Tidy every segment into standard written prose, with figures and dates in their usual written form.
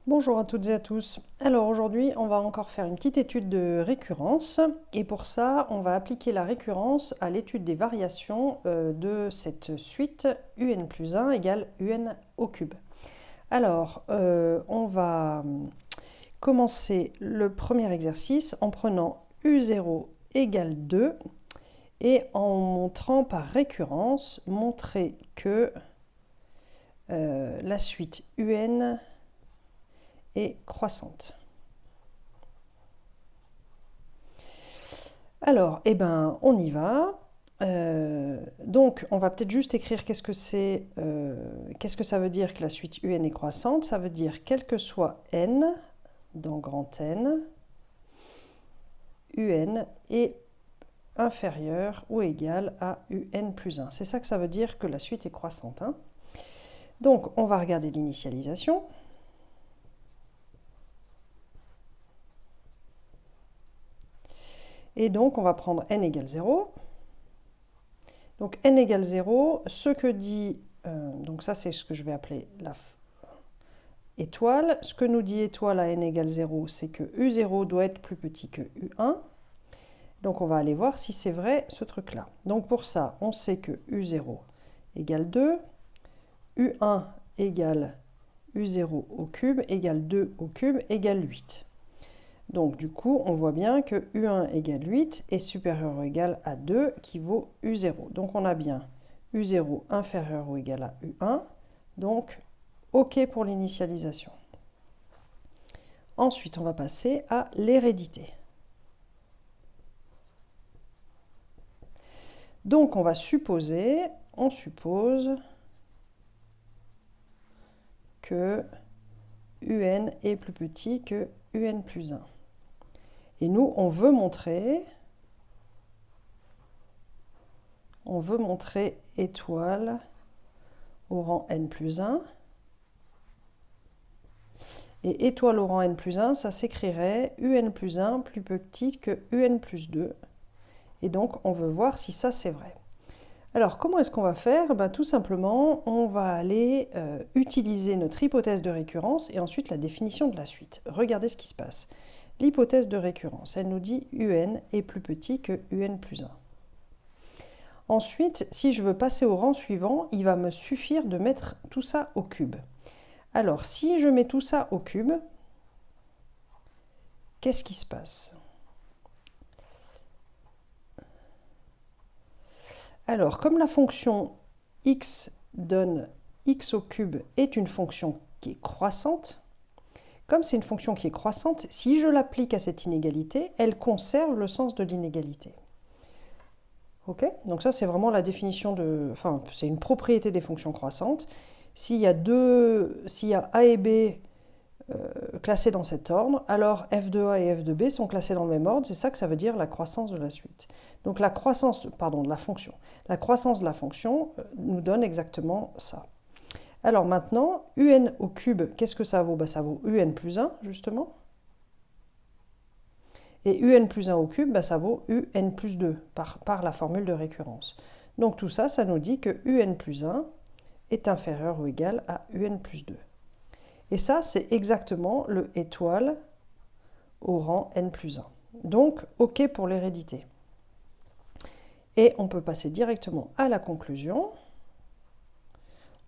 Bonjour à toutes et à tous. Alors aujourd'hui, on va encore faire une petite étude de récurrence et pour ça, on va appliquer la récurrence à l'étude des variations de cette suite un plus 1 égale un au cube. Alors, on va commencer le premier exercice en prenant u0 égale 2 et en montrant par récurrence, montrer que la suite un est croissante. Alors, eh ben, on y va. Donc, on va peut-être juste écrire qu'est-ce que ça veut dire que la suite un est croissante. Ça veut dire quel que soit n, dans grand N, un est inférieur ou égal à un plus 1. C'est ça que ça veut dire que la suite est croissante. Hein. Donc, on va regarder l'initialisation. Et donc, on va prendre n égale 0. Donc, n égale 0, ce que dit... donc ça, c'est ce que je vais appeler la étoile. Ce que nous dit étoile à n égale 0, c'est que u0 doit être plus petit que u1. Donc, on va aller voir si c'est vrai, ce truc-là. Donc, pour ça, on sait que u0 égale 2, u1 égale u0 au cube égale 2 au cube égale 8. Donc du coup, on voit bien que u1 égale 8 est supérieur ou égal à 2 qui vaut u0. Donc on a bien u0 inférieur ou égal à u1. Donc OK pour l'initialisation. Ensuite, on va passer à l'hérédité. Donc on suppose que un est plus petit que un plus 1. Et nous, on veut montrer étoile au rang n plus 1. Et étoile au rang n plus 1, ça s'écrirait un plus 1 plus petit que un plus 2. Et donc, on veut voir si ça, c'est vrai. Alors, comment est-ce qu'on va faire? Tout simplement, on va aller utiliser notre hypothèse de récurrence et ensuite la définition de la suite. Regardez ce qui se passe. L'hypothèse de récurrence, elle nous dit un est plus petit que un plus 1. Ensuite, si je veux passer au rang suivant, il va me suffire de mettre tout ça au cube. Alors, si je mets tout ça au cube, qu'est-ce qui se passe? Alors, comme la fonction x donne x au cube est une fonction qui est croissante, comme c'est une fonction qui est croissante, si je l'applique à cette inégalité, elle conserve le sens de l'inégalité. Ok? Donc ça, c'est vraiment la définition de... Enfin, c'est une propriété des fonctions croissantes. S'il y a A et B classés dans cet ordre, alors f de A et f de B sont classés dans le même ordre. C'est ça que ça veut dire la croissance de la suite. Donc la croissance, pardon, de la fonction. La croissance de la fonction nous donne exactement ça. Alors maintenant, un au cube, qu'est-ce que ça vaut? Ça vaut un plus 1, justement. Et un plus 1 au cube, ça vaut un plus 2 par la formule de récurrence. Donc tout ça, ça nous dit que un plus 1 est inférieur ou égal à un plus 2. Et ça, c'est exactement le étoile au rang n plus 1. Donc, OK pour l'hérédité. Et on peut passer directement à la conclusion.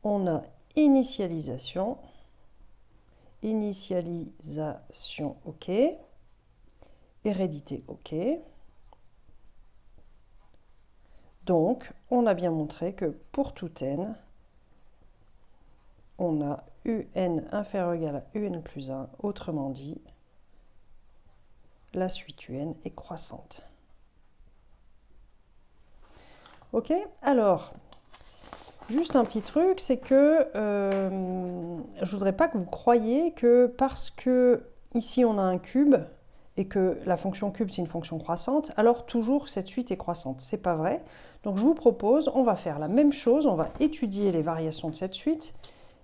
On a initialisation, OK, hérédité OK. Donc, on a bien montré que pour tout n, on a un inférieur ou égal à un plus 1, autrement dit, la suite un est croissante. Ok? Alors, juste un petit truc, c'est que je voudrais pas que vous croyiez que parce que ici on a un cube et que la fonction cube c'est une fonction croissante, alors toujours cette suite est croissante. C'est pas vrai. Donc je vous propose, on va faire la même chose, on va étudier les variations de cette suite,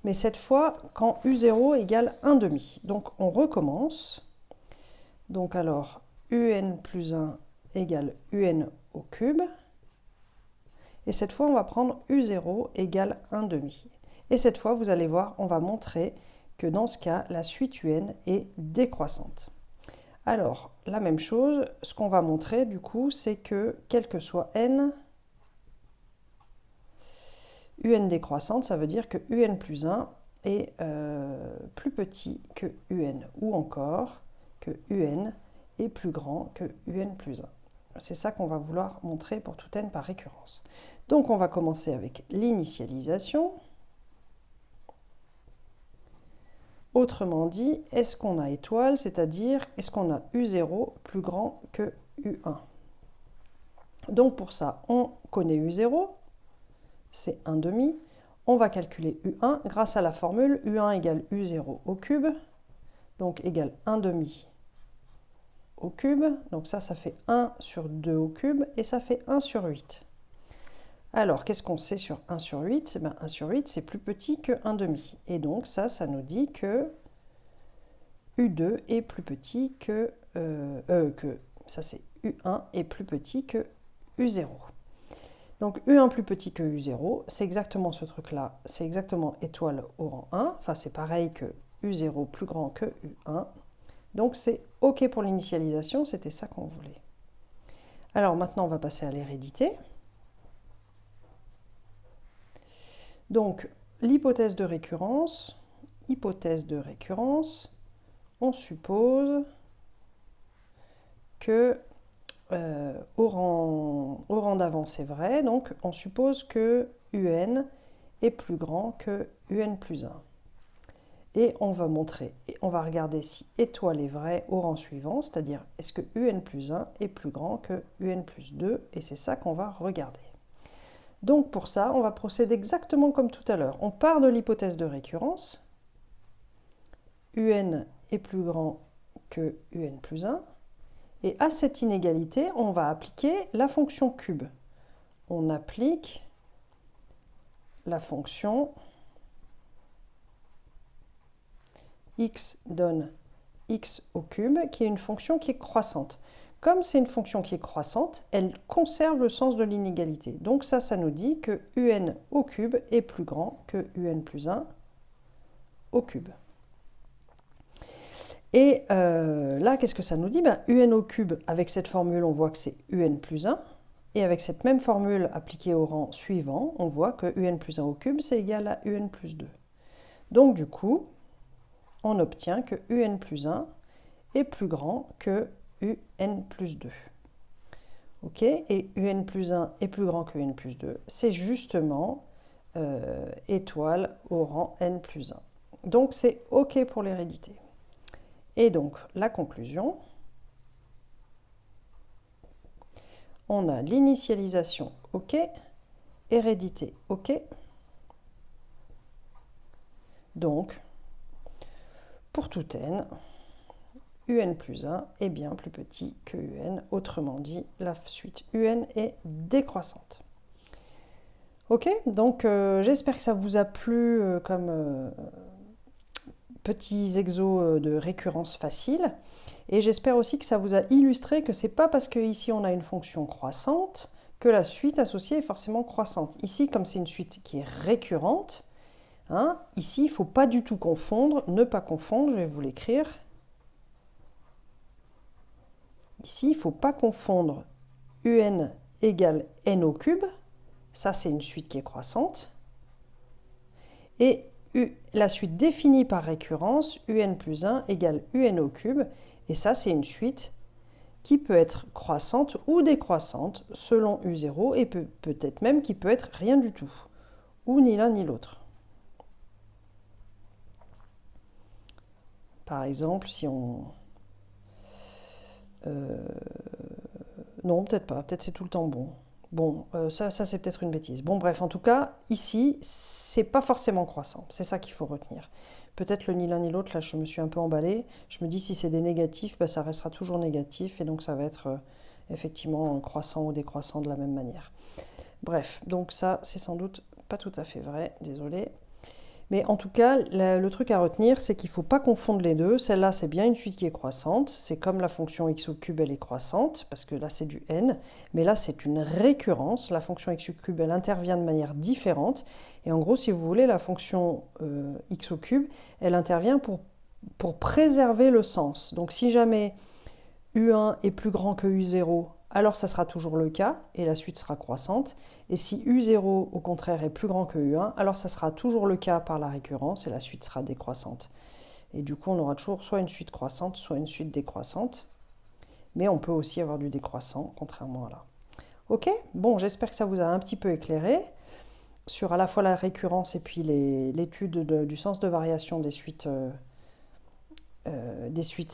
mais cette fois quand u0 égale 1,5. Donc on recommence. Donc alors un plus 1 égale un au cube. Et cette fois, on va prendre u0 égale 1,5. Et cette fois, vous allez voir, on va montrer que dans ce cas, la suite UN est décroissante. Alors, la même chose, ce qu'on va montrer du coup, c'est que quel que soit n, UN décroissante, ça veut dire que UN plus 1 est plus petit que UN, ou encore que UN est plus grand que UN plus 1. C'est ça qu'on va vouloir montrer pour tout n par récurrence. Donc on va commencer avec l'initialisation. Autrement dit, est-ce qu'on a étoile, c'est-à-dire est-ce qu'on a U0 plus grand que U1? Donc pour ça, on connaît U0, c'est 1 demi. On va calculer U1 grâce à la formule U1 égale U0 au cube, donc égale 1 demi au cube. Donc ça fait 1 sur 2 au cube et ça fait 1 sur 8. Alors, qu'est-ce qu'on sait sur 1 sur 8? 1 sur 8, c'est plus petit que 1 demi. Et donc, ça nous dit que U2 est plus petit ça c'est U1 est plus petit que U0. Donc, U1 plus petit que U0, c'est exactement ce truc-là. C'est exactement étoile au rang 1. Enfin, c'est pareil que U0 plus grand que U1. Donc, c'est OK pour l'initialisation. C'était ça qu'on voulait. Alors, maintenant, on va passer à l'hérédité. Donc, l'hypothèse de récurrence, on suppose que au rang d'avant c'est vrai, donc on suppose que UN est plus grand que UN plus 1. Et on va montrer, et on va regarder si étoile est vrai au rang suivant, c'est-à-dire est-ce que UN plus 1 est plus grand que UN plus 2, et c'est ça qu'on va regarder. Donc pour ça, on va procéder exactement comme tout à l'heure. On part de l'hypothèse de récurrence. UN est plus grand que UN plus 1. Et à cette inégalité, on va appliquer la fonction cube. On applique la fonction x donne x au cube, qui est une fonction qui est croissante. Comme c'est une fonction qui est croissante, elle conserve le sens de l'inégalité. Donc ça nous dit que UN au cube est plus grand que UN plus 1 au cube. Et là, qu'est-ce que ça nous dit? UN au cube, avec cette formule, on voit que c'est UN plus 1. Et avec cette même formule appliquée au rang suivant, on voit que UN plus 1 au cube, c'est égal à UN plus 2. Donc du coup, on obtient que UN plus 1 est plus grand que UN plus 2. Ok, et UN plus 1 est plus grand que UN plus 2. C'est justement étoile au rang N plus 1. Donc c'est OK pour l'hérédité. Et donc la conclusion, on a l'initialisation OK, hérédité OK. Donc, pour tout n, UN plus 1 est bien plus petit que UN. Autrement dit, la suite UN est décroissante. Ok, donc j'espère que ça vous a plu comme petits exos de récurrence facile. Et j'espère aussi que ça vous a illustré que c'est pas parce qu'ici on a une fonction croissante que la suite associée est forcément croissante. Ici, comme c'est une suite qui est récurrente, ici il ne faut pas du tout confondre, ne pas confondre, je vais vous l'écrire. Ici, il ne faut pas confondre UN égale n au cube, ça c'est une suite qui est croissante, et la suite définie par récurrence, UN plus 1 égale UN au cube, et ça c'est une suite qui peut être croissante ou décroissante selon U0, et peut-être même qui peut être rien du tout, ou ni l'un ni l'autre. Par exemple, si on... non, peut-être pas, peut-être c'est tout le temps bon. Bon, ça c'est peut-être une bêtise. Bon, bref, en tout cas, ici, c'est pas forcément croissant. C'est ça qu'il faut retenir. Peut-être le ni l'un ni l'autre, là, je me suis un peu emballée. Je me dis, si c'est des négatifs, ça restera toujours négatif, et donc ça va être effectivement croissant ou décroissant de la même manière. Bref, donc ça, c'est sans doute pas tout à fait vrai, désolé. Mais en tout cas, le truc à retenir, c'est qu'il ne faut pas confondre les deux. Celle-là, c'est bien une suite qui est croissante. C'est comme la fonction x au cube, elle est croissante, parce que là, c'est du n. Mais là, c'est une récurrence. La fonction x au cube, elle intervient de manière différente. Et en gros, si vous voulez, la fonction x au cube, elle intervient pour préserver le sens. Donc si jamais u1 est plus grand que u0, alors ça sera toujours le cas, et la suite sera croissante. Et si u0, au contraire, est plus grand que u1, alors ça sera toujours le cas par la récurrence, et la suite sera décroissante. Et du coup, on aura toujours soit une suite croissante, soit une suite décroissante. Mais on peut aussi avoir du décroissant, contrairement à là. Ok, bon, j'espère que ça vous a un petit peu éclairé sur à la fois la récurrence et puis l'étude du sens de variation des suites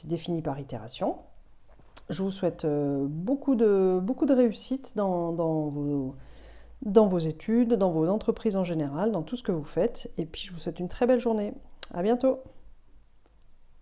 définies par itération. Je vous souhaite beaucoup de réussite dans vos études, dans vos entreprises en général, dans tout ce que vous faites. Et puis je vous souhaite une très belle journée. À bientôt!